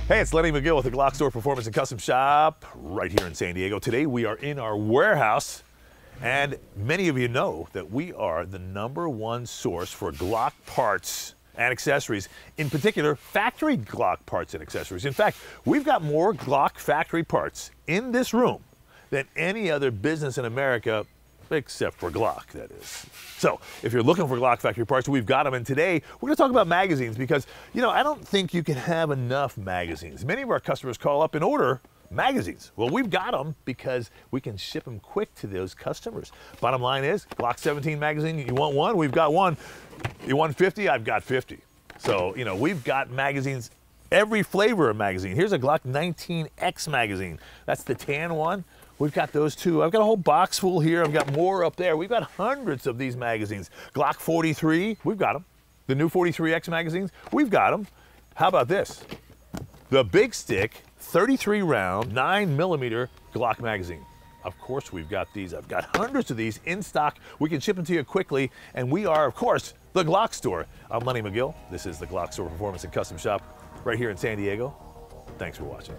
Hey, it's Lenny Magill with the Glock Store Performance and Custom Shop right here in San Diego. Today we are in our warehouse, and many of you know that we are the #1 source for Glock parts and accessories, in particular factory Glock parts and accessories. In fact, we've got more Glock factory parts in this room than any other business in America, except for Glock, that is. So if you're looking for Glock factory parts, we've got them. And today we're going to talk about magazines because, you know, I don't think you can have enough magazines. Many of our customers call up and order magazines. Well, we've got them because we can ship them quick to those customers. Bottom line is, Glock 17 magazine, you want one? We've got one. You want 50? I've got 50. So, you know, we've got magazines, every flavor of magazine. Here's a Glock 19X magazine. That's the tan one. We've got those too. I've got a whole box full here. I've got more up there. We've got hundreds of these magazines. Glock 43, we've got them. The new 43X magazines, we've got them. How about this? The Big Stick 33 round 9mm Glock magazine. Of course we've got these. I've got hundreds of these in stock. We can ship them to you quickly, and we are, of course, the Glock Store. I'm Lenny Magill. This is the Glock Store Performance and Custom Shop right here in San Diego. Thanks for watching.